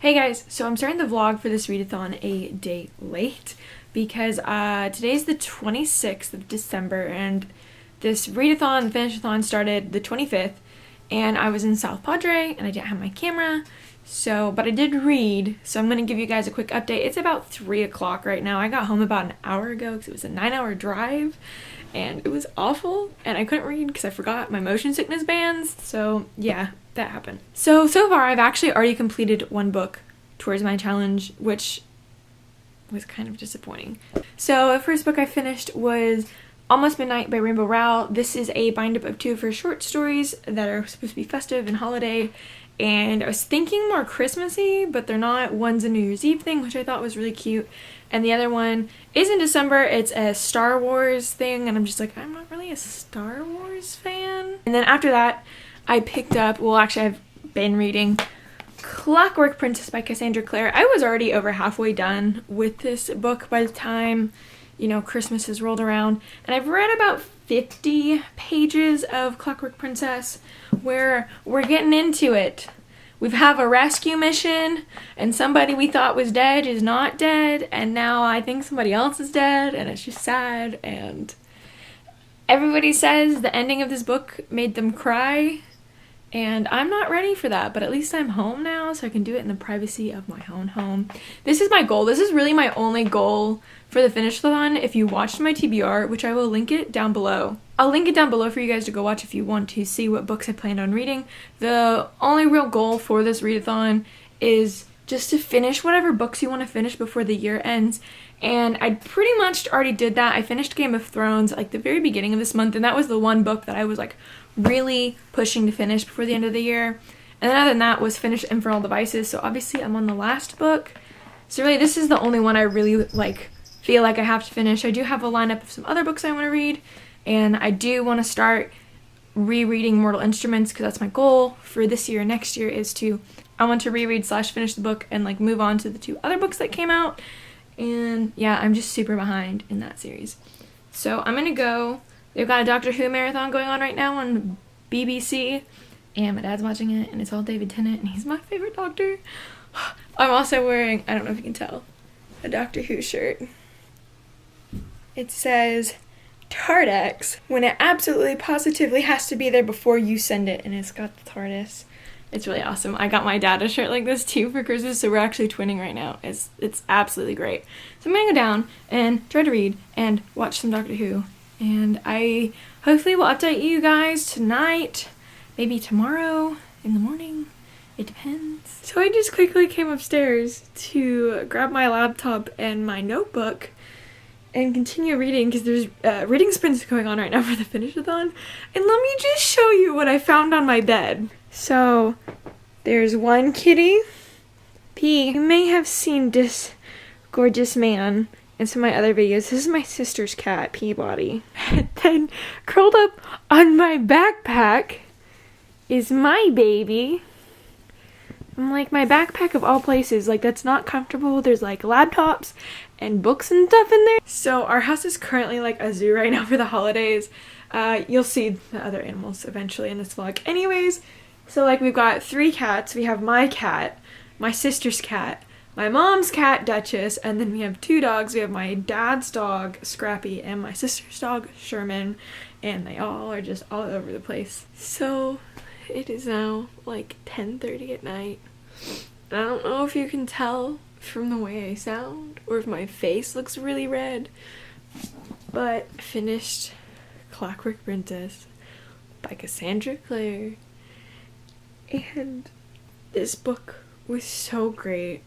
Hey guys, so I'm starting the vlog for this readathon a day late because today's the 26th of December and this readathon, Finish-a-thon started the 25th and I was in South Padre and I didn't have my camera, but I did read, so I'm going to give you guys a quick update. It's about 3 o'clock right now. I got home about an hour ago because it was a 9-hour drive and it was awful and I couldn't read because I forgot my motion sickness bands, so yeah. That happened. So far I've actually already completed one book towards my challenge, which was kind of disappointing. So the first book I finished was Almost Midnight by Rainbow Rowell. This is a bind up of 2 of her short stories that are supposed to be festive and holiday, and I was thinking more Christmassy, but they're not. One's a New Year's Eve thing, which I thought was really cute, and the other one is in December. It's a Star Wars thing, and I'm just like, I'm not really a Star Wars fan. And then after that I picked up, well actually I've been reading Clockwork Princess by Cassandra Clare. I was already over halfway done with this book by the time, Christmas has rolled around. And I've read about 50 pages of Clockwork Princess where we're getting into it. We have a rescue mission and somebody we thought was dead is not dead, and now I think somebody else is dead, and it's just sad. And everybody says the ending of this book made them cry. And I'm not ready for that, but at least I'm home now, so I can do it in the privacy of my own home. This is my goal. This is really my only goal for the Finish-a-thon. If you watched my TBR, which I will link it down below. I'll link it down below for you guys to go watch if you want to see what books I planned on reading. The only real goal for this readathon is just to finish whatever books you want to finish before the year ends. And I pretty much already did that. I finished Game of Thrones like the very beginning of this month, and that was the one book that I was like really pushing to finish before the end of the year. And then other than that was finish Infernal Devices, so obviously I'm on the last book. So really this is the only one I really feel like I have to finish. I do have a lineup of some other books I want to read, and I do want to start rereading Mortal Instruments because that's my goal for this year. Next year is I want to reread / finish the book and move on to the 2 other books that came out. And yeah, I'm just super behind in that series. So I'm gonna go. They've got a Doctor Who marathon going on right now on BBC, and my dad's watching it, and it's all David Tennant, and he's my favorite Doctor. I'm also wearing, I don't know if you can tell, a Doctor Who shirt. It says TARDIS when it absolutely positively has to be there before you send it, and it's got the TARDIS. It's really awesome. I got my dad a shirt like this too for Christmas, so we're actually twinning right now. It's absolutely great. So I'm gonna go down and try to read and watch some Doctor Who. And I hopefully will update you guys tonight, maybe tomorrow in the morning. It depends. So I just quickly came upstairs to grab my laptop and my notebook and continue reading because there's reading sprints going on right now for the Finish-a-thon. And let me just show you what I found on my bed. So there's one kitty, P. You may have seen this gorgeous man in some of my other videos. This is my sister's cat, Peabody. And then curled up on my backpack is my baby. I'm like, my backpack of all places, that's not comfortable. There's laptops and books and stuff in there. So our house is currently a zoo right now for the holidays. You'll see the other animals eventually in this vlog. Anyways, so we've got 3 cats. We have my cat, my sister's cat, my mom's cat, Duchess, and then we have 2 dogs. We have my dad's dog, Scrappy, and my sister's dog, Sherman, and they all are just all over the place. So it is now 10:30 at night. I don't know if you can tell from the way I sound or if my face looks really red, but I finished Clockwork Princess by Cassandra Clare, and this book was so great.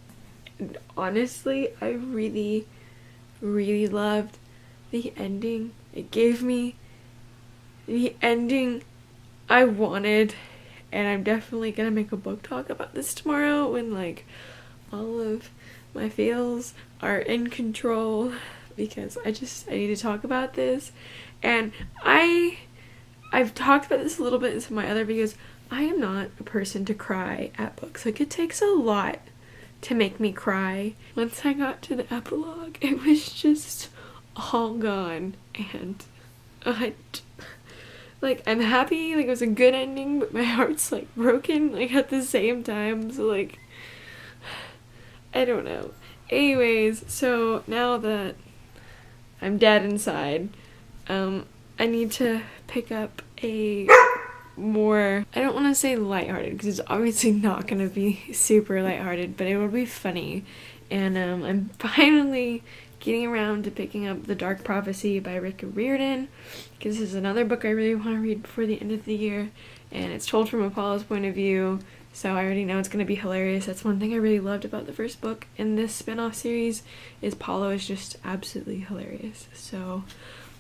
And honestly, I really, really loved the ending. It gave me the ending I wanted, and I'm definitely gonna make a book talk about this tomorrow when all of my feels are in control, because I need to talk about this. And I've talked about this a little bit in some of my other videos. I am not a person to cry at books. It takes a lot to make me cry. Once I got to the epilogue, it was just all gone, and I'm happy, it was a good ending, but my heart's broken at the same time. So I don't know. Anyways, so now that I'm dead inside, I need to pick up a more, I don't want to say lighthearted because it's obviously not going to be super lighthearted, but it will be funny. And I'm finally getting around to picking up The Dark Prophecy by Rick Riordan, because this is another book I really want to read before the end of the year, and it's told from Apollo's point of view, so I already know it's going to be hilarious. That's one thing I really loved about the first book in this spin-off series, is Apollo is just absolutely hilarious. So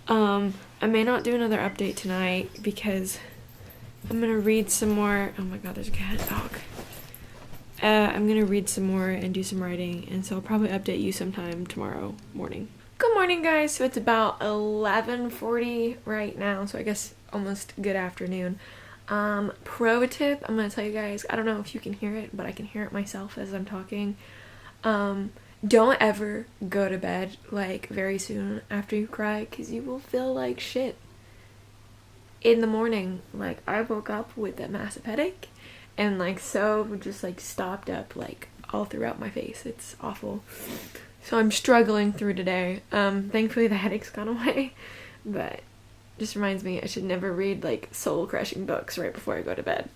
I may not do another update tonight because I'm going to read some more. Oh my god, there's a cat. Dog. I'm going to read some more and do some writing, and so I'll probably update you sometime tomorrow morning. Good morning, guys. So it's about 11:40 right now, so I guess almost good afternoon. Pro tip, I'm going to tell you guys, I don't know if you can hear it, but I can hear it myself as I'm talking. Don't ever go to bed, like, very soon after you cry, because you will feel like shit in the morning. Like, I woke up with a massive headache, and like so just like stopped up like all throughout my face. It's awful. So I'm struggling through today. Thankfully the headache's gone away, but just reminds me I should never read like soul crushing books right before I go to bed.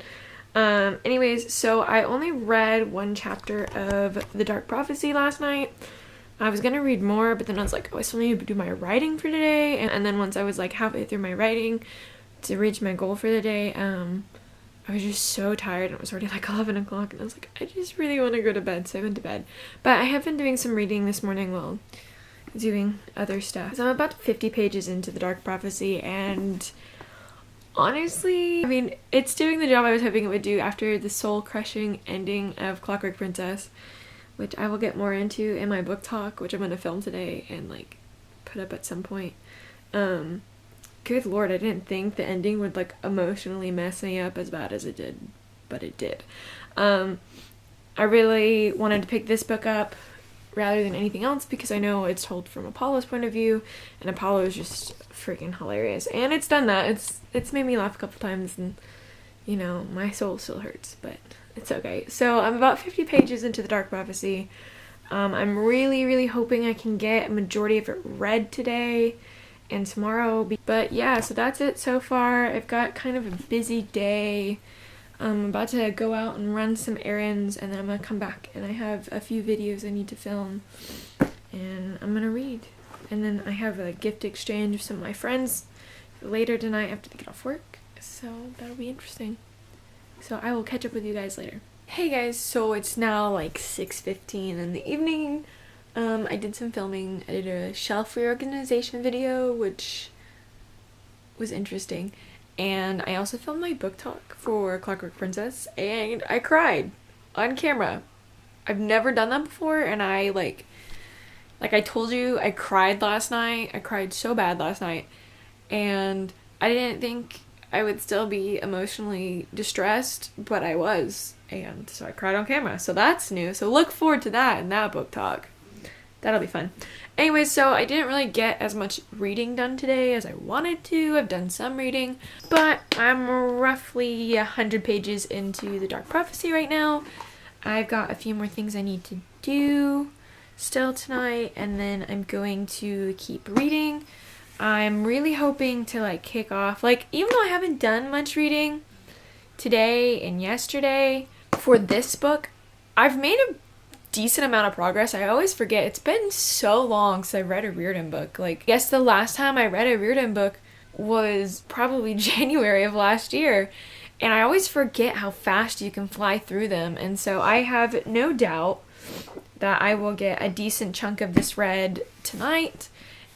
Anyways, so I only read one chapter of The Dark Prophecy last night. I was gonna read more, but then I was like, oh, I still need to do my writing for today, and then once I was like halfway through my writing to reach my goal for the day, I was just so tired, and it was already like 11 o'clock, and I was like, I just really want to go to bed, so I went to bed. But I have been doing some reading this morning while doing other stuff. So I'm about 50 pages into The Dark Prophecy, and honestly, I mean, it's doing the job I was hoping it would do after the soul-crushing ending of Clockwork Princess, which I will get more into in my book talk, which I'm going to film today and like put up at some point. Good lord, I didn't think the ending would like emotionally mess me up as bad as it did, but it did. I really wanted to pick this book up rather than anything else because I know it's told from Apollo's point of view, and Apollo is just freaking hilarious, and it's done that. It's made me laugh a couple times, and you know, my soul still hurts, but it's okay. So I'm about 50 pages into The Dark Prophecy. I'm really hoping I can get a majority of it read today and tomorrow, but yeah, so that's it so far. I've got kind of a busy day. I'm about to go out and run some errands, and then I'm gonna come back and I have a few videos I need to film, and I'm gonna read, and then I have a gift exchange with some of my friends later tonight after they get off work, so that'll be interesting. So I will catch up with you guys later. Hey guys, so it's now like 6:15 in the evening. I did some filming. I did a shelf reorganization video, which was interesting, and I also filmed my book talk for Clockwork Princess, and I cried on camera. I've never done that before, and I like I told you, I cried last night. I cried so bad last night, and I didn't think I would still be emotionally distressed, but I was, and so I cried on camera, so that's new. So look forward to that in that book talk. That'll be fun. Anyways, so I didn't really get as much reading done today as I wanted to. I've done some reading, but I'm roughly 100 pages into The Dark Prophecy right now. I've got a few more things I need to do still tonight, and then I'm going to keep reading. I'm really hoping to like kick off, like, even though I haven't done much reading today and yesterday for this book, I've made a decent amount of progress. I always forget. It's been so long since I read a Riordan book. Like, I guess the last time I read a Riordan book was probably January of last year, and I always forget how fast you can fly through them, and so I have no doubt that I will get a decent chunk of this read tonight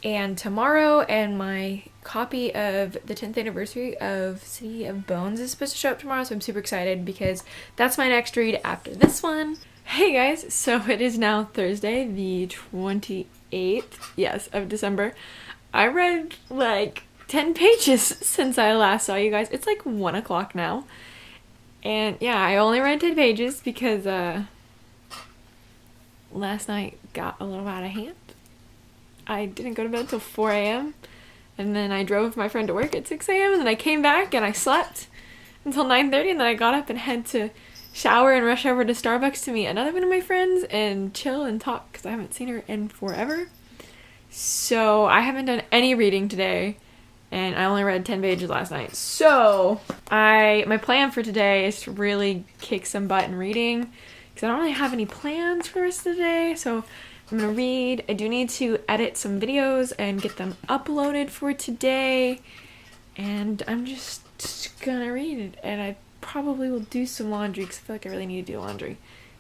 and tomorrow, and my copy of the 10th anniversary of City of Bones is supposed to show up tomorrow, so I'm super excited because that's my next read after this one. Hey guys, so it is now Thursday, the 28th, yes, of December. I read like 10 pages since I last saw you guys. It's like 1 o'clock now. And yeah, I only read 10 pages because last night got a little out of hand. I didn't go to bed till 4 a.m. and then I drove my friend to work at 6 a.m. and then I came back and I slept until 9:30, and then I got up and had to shower and rush over to Starbucks to meet another one of my friends and chill and talk because I haven't seen her in forever. So I haven't done any reading today, and I only read 10 pages last night. So my plan for today is to really kick some butt in reading because I don't really have any plans for the rest of the day. So I'm gonna read. I do need to edit some videos and get them uploaded for today, and I'm just gonna read it. And I probably will do some laundry because I feel like I really need to do laundry.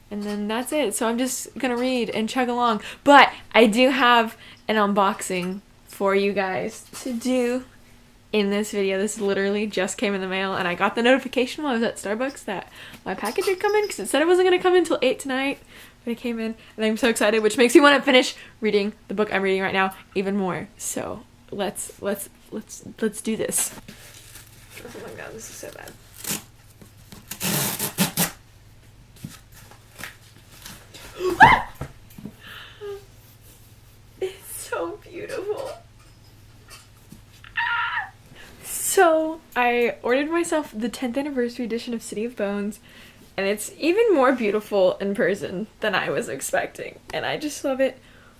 And then that's it. So I'm just gonna read and chug along. But I do have an unboxing for you guys to do in this video. This literally just came in the mail, and I got the notification while I was at Starbucks that my package had come in because it said it wasn't gonna come in until 8 tonight. But it came in, and I'm so excited, which makes me want to finish reading the book I'm reading right now even more. So let's do this. Oh my god, this is so bad. It's so beautiful. So I ordered myself the 10th anniversary edition of City of Bones, and it's even more beautiful in person than I was expecting, and I just love it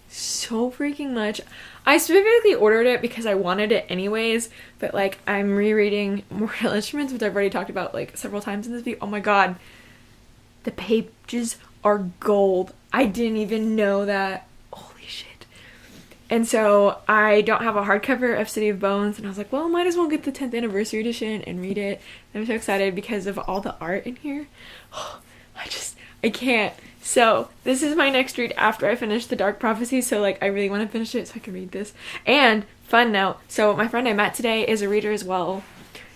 so freaking much. I specifically ordered it because I wanted it anyways, but like I'm rereading Mortal Instruments, which I've already talked about like several times in this video. Oh my god, the pages are gold. I didn't even know that. Holy shit. And so I don't have a hardcover of City of Bones, and I was like, well, might as well get the 10th anniversary edition and read it. And I'm so excited because of all the art in here. I can't. So this is my next read after I finish The Dark Prophecy, so like I really want to finish it so I can read this. And fun note, so my friend I met today is a reader as well.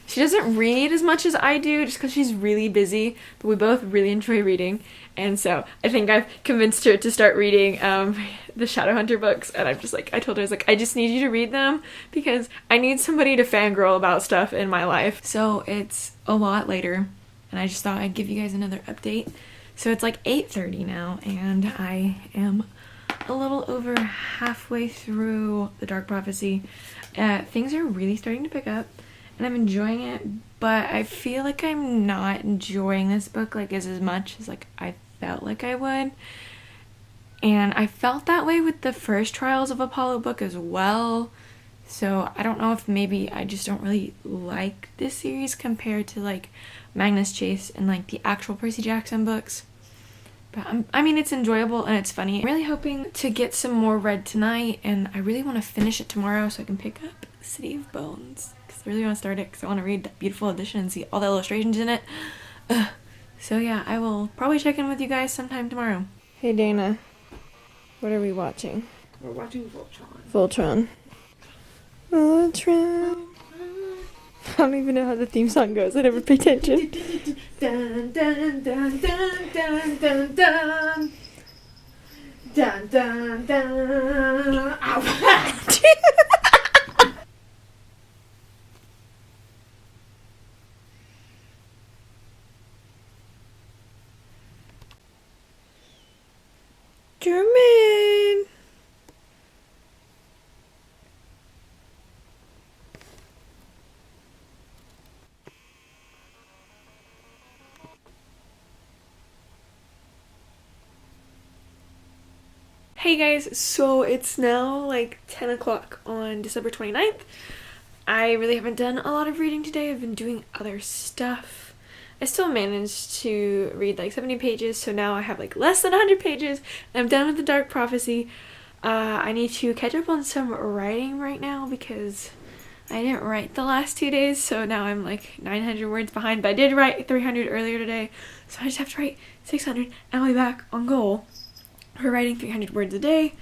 She doesn't read as much as I do just because she's really busy, but we both really enjoy reading. And so I think I've convinced her to start reading the Shadowhunter books. And I'm just like, I told her, I was like, I just need you to read them because I need somebody to fangirl about stuff in my life. So it's a lot later, and I just thought I'd give you guys another update. So it's like 8:30 now, and I am a little over halfway through The Dark Prophecy. Things are really starting to pick up, and I'm enjoying it, but I feel like I'm not enjoying this book like as much as like I felt like I would. And I felt that way with the first Trials of Apollo book as well. So I don't know if maybe I just don't really like this series compared to like Magnus Chase and like the actual Percy Jackson books. But I mean, it's enjoyable and it's funny. I'm really hoping to get some more read tonight, and I really want to finish it tomorrow so I can pick up City of Bones. Because I really want to start it because I want to read that beautiful edition and see all the illustrations in it. So yeah, I will probably check in with you guys sometime tomorrow. Hey Dana, what are we watching? We're watching Voltron. Voltron. Voltron. I don't even know how the theme song goes. I never pay attention. Dun dun dun dun dun dun dun. Dun dun dun. Ow. German. Hey guys, so it's now like 10 o'clock on December 29th. I really haven't done a lot of reading today. I've been doing other stuff. I still managed to read like 70 pages, so now I have like less than 100 pages, and I'm done with The Dark Prophecy. I need to catch up on some writing right now because I didn't write the last 2 days, so now I'm like 900 words behind, but I did write 300 earlier today, so I just have to write 600 and I'll be back on goal for writing 300 words a day.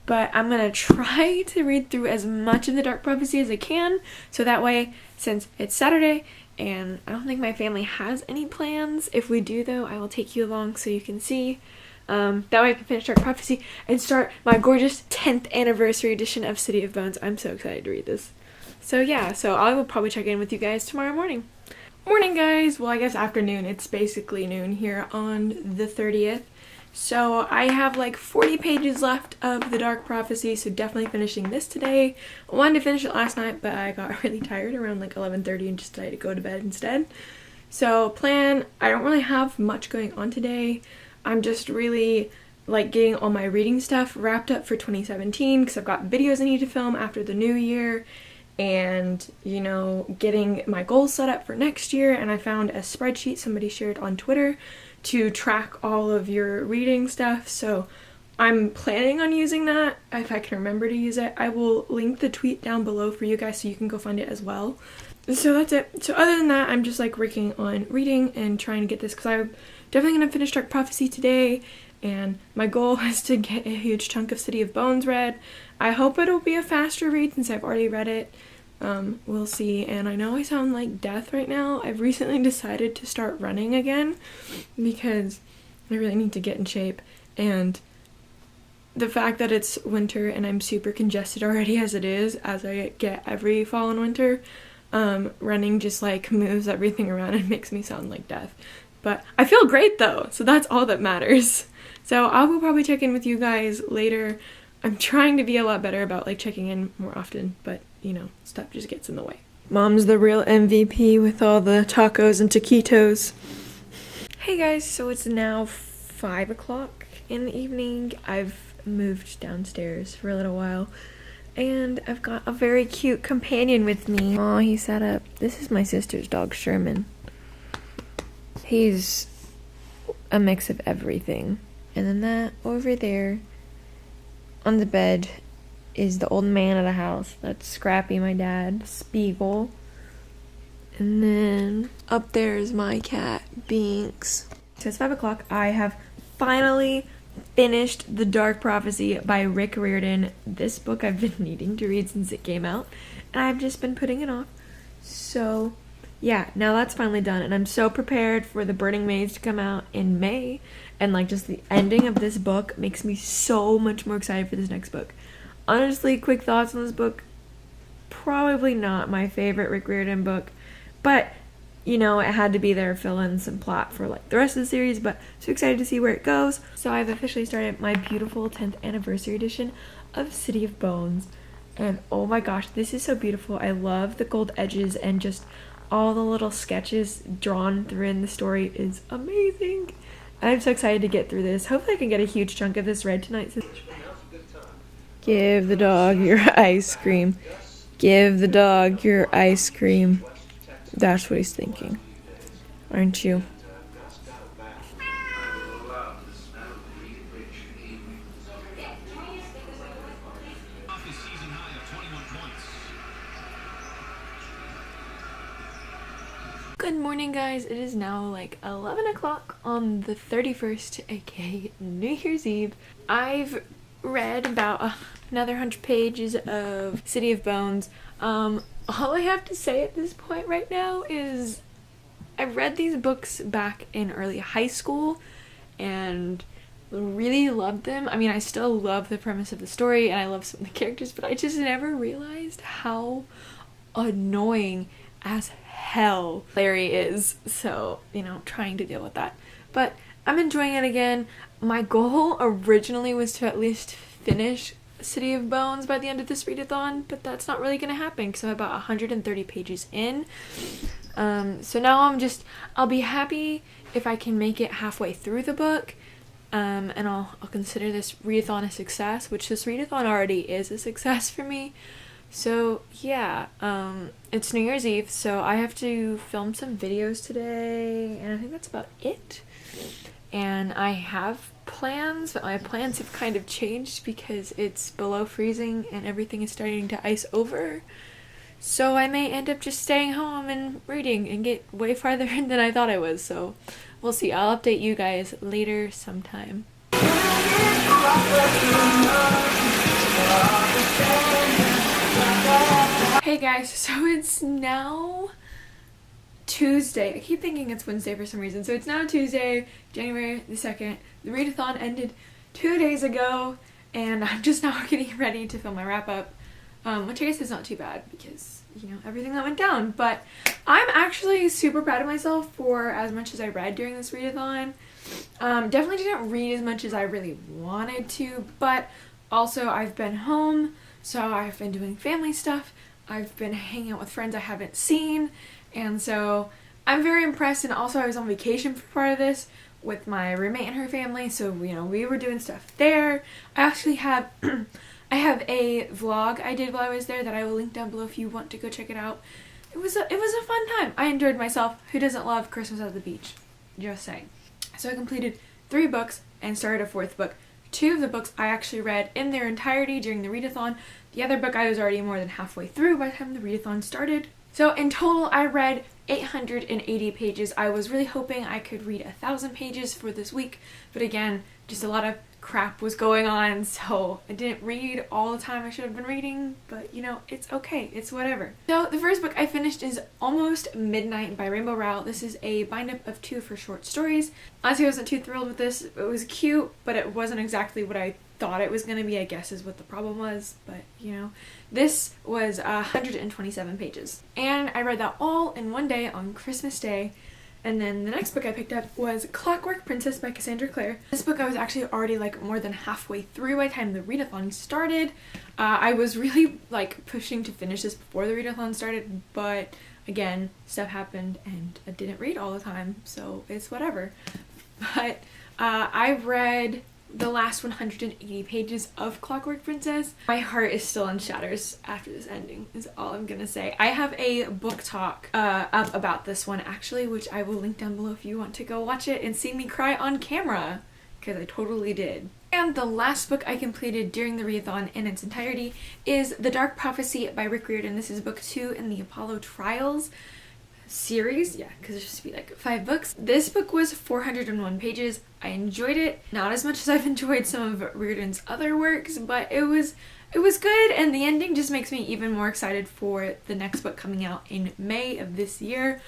But I'm gonna try to read through as much of The Dark Prophecy as I can, so that way, since it's Saturday and I don't think my family has any plans, if we do though, I will take you along so you can see. That way I can finish Dark Prophecy and start my gorgeous 10th anniversary edition of City of Bones. I'm so excited to read this. So yeah, so I will probably check in with you guys tomorrow morning. Morning guys! Well, I guess afternoon. It's basically noon here on the 30th. So I have like 40 pages left of The Dark Prophecy, so definitely finishing this today. I wanted to finish it last night, but I got really tired around like 11:30 and just decided to go to bed instead. So I don't really have much going on today. I'm just really like getting all my reading stuff wrapped up for 2017 because I've got videos I need to film after the new year, and you know, getting my goals set up for next year. And I found a spreadsheet somebody shared on Twitter to track all of your reading stuff, so I'm planning on using that if I can remember to use it. I will link the tweet down below for you guys so you can go find it as well. So that's it. So other than that, I'm just like working on reading and trying to get this, because I'm definitely going to finish Dark Prophecy today, and my goal is to get a huge chunk of City of Bones read. I hope it'll be a faster read since I've already read it. We'll see. And I know I sound like death right now. I've recently decided to start running again because I really need to get in shape, and the fact that it's winter and I'm super congested already as it is, as I get every fall and winter, running just like moves everything around and makes me sound like death. But I feel great though, so that's all that matters. So I will probably check in with you guys later. I'm trying to be a lot better about like checking in more often, but you know, stuff just gets in the way. Mom's the real MVP with all the tacos and taquitos. Hey guys, so it's now 5 o'clock in the evening. I've moved downstairs for a little while, and I've got a very cute companion with me. Oh, he sat up. This is my sister's dog, Sherman. He's a mix of everything. And then that over there on the bed is the old man of the house. That's Scrappy, my dad, Spiegel. And then up there is my cat, Binks. So it's 5 o'clock. I have finally finished The Dark Prophecy by Rick Riordan. This book I've been needing to read since it came out, and I've just been putting it off. So yeah, now that's finally done, and I'm so prepared for The Burning Maze to come out in May, and like just the ending of this book makes me so much more excited for this next book. Honestly, quick thoughts on this book: probably not my favorite Rick Riordan book, but you know, it had to be there, fill in some plot for like the rest of the series, but so excited to see where it goes. So I've officially started my beautiful 10th anniversary edition of City of Bones, and oh my gosh, this is so beautiful. I love the gold edges, and just all the little sketches drawn through in the story is amazing. I'm so excited to get through this. Hopefully I can get a huge chunk of this read tonight. Give the dog your ice cream. Give the dog your ice cream. That's what he's thinking. Aren't you? Good morning, guys. It is now like 11 o'clock on the 31st, aka New Year's Eve. I've read about another 100 pages of City of Bones. All I have to say at this point right now is I read these books back in early high school and really loved them. I mean, I still love the premise of the story and I love some of the characters, but I just never realized how annoying as hell Larry is. So, you know, trying to deal with that. But I'm enjoying it again. My goal originally was to at least finish City of Bones by the end of this read-a-thon, but that's not really gonna happen because I'm about 130 pages in. So now I'll be happy if I can make it halfway through the book, and I'll consider this read-a-thon a success, which this read-a-thon already is a success for me. So yeah, it's New Year's Eve, so I have to film some videos today, and I think that's about it. And I have plans, but my plans have kind of changed because it's below freezing and everything is starting to ice over. So I may end up just staying home and reading and get way farther in than I thought I was. So we'll see. I'll update you guys later sometime. Hey guys, so it's now Tuesday. I keep thinking it's Wednesday for some reason. So it's now Tuesday, January the 2nd. The read-a-thon ended 2 days ago, and I'm just now getting ready to film my wrap-up, which I guess is not too bad because, you know, everything that went down. But I'm actually super proud of myself for as much as I read during this read-a-thon. Definitely didn't read as much as I really wanted to, but also I've been home, so I've been doing family stuff. I've been hanging out with friends I haven't seen, and so I'm very impressed, and also I was on vacation for part of this with my roommate and her family, so you know, we were doing stuff there. I actually have I have a vlog I did while I was there that I will link down below if you want to go check it out. It was a fun time. I enjoyed myself. Who doesn't love Christmas at the beach? Just saying. So I completed 3 books and started a 4th book. 2 of the books I actually read in their entirety during the read-a-thon. The other book I was already more than halfway through by the time the read-a-thon started. So in total I read 880 pages. I was really hoping I could read 1,000 pages for this week, but again, just a lot of crap was going on, so I didn't read all the time I should have been reading, but you know, it's okay, it's whatever. So the first book I finished is Almost Midnight by Rainbow Rowell. This is a bind-up of 2 of her short stories. Honestly, I wasn't too thrilled with this. It was cute, but it wasn't exactly what I thought it was going to be, I guess is what the problem was, but you know. This was 127 pages, and I read that all in one day on Christmas Day. And then the next book I picked up was Clockwork Princess by Cassandra Clare. This book I was actually already like more than halfway through by the time the read-a-thon started. I was really like pushing to finish this before the read-a-thon started, but again, stuff happened and I didn't read all the time, so it's whatever. But I read the last 180 pages of Clockwork Princess. My heart is still in shatters after this ending, is all I'm gonna say. I have a book talk up about this one actually, which I will link down below if you want to go watch it and see me cry on camera, because I totally did. And the last book I completed during the read-a-thon in its entirety is The Dark Prophecy by Rick Riordan. This is book 2 in the Apollo Trials series, yeah, because there's supposed to be like 5 books. This book was 401 pages. I enjoyed it, not as much as I've enjoyed some of Riordan's other works, but it was good, and the ending just makes me even more excited for the next book coming out in May of this year.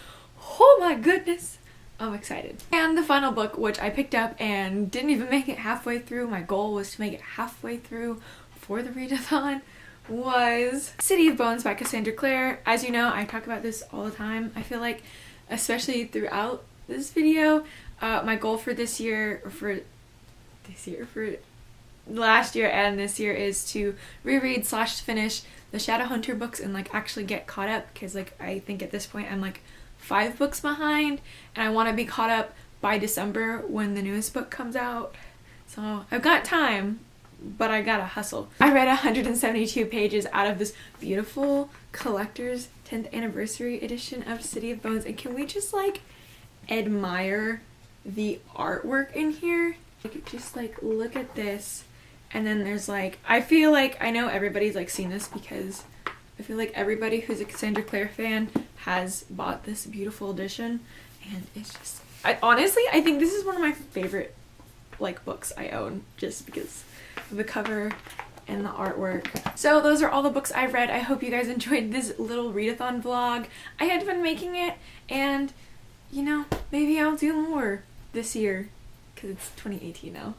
Oh my goodness, I'm excited. And the final book, which I picked up and didn't even make it halfway through, my goal was to make it halfway through for the read-a-thon, was City of Bones by Cassandra Clare. As you know, I talk about this all the time. I feel like, especially throughout this video, my goal for this year, or for last year and this year, is to reread / finish the Shadowhunter books and like actually get caught up, because like I think at this point I'm like 5 books behind, and I want to be caught up by December when the newest book comes out. So I've got time, but I gotta hustle. I read 172 pages out of this beautiful collector's 10th anniversary edition of City of Bones, and can we just like admire the artwork in here? Like, just like look at this, and then there's like, I feel like, I know everybody's like seen this because I feel like everybody who's a Cassandra Clare fan has bought this beautiful edition, and it's just, honestly I think this is one of my favorite like books I own, just because of the cover and the artwork. So those are all the books I read. I hope you guys enjoyed this little read-a-thon vlog. I had fun making it, and you know, maybe I'll do more this year, because it's 2018 now.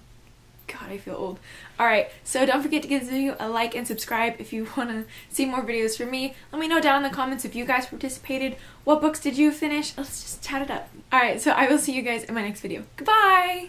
God, I feel old. Alright, so don't forget to give this video a like and subscribe if you want to see more videos from me. Let me know down in the comments if you guys participated. What books did you finish? Let's just chat it up. Alright, so I will see you guys in my next video. Goodbye!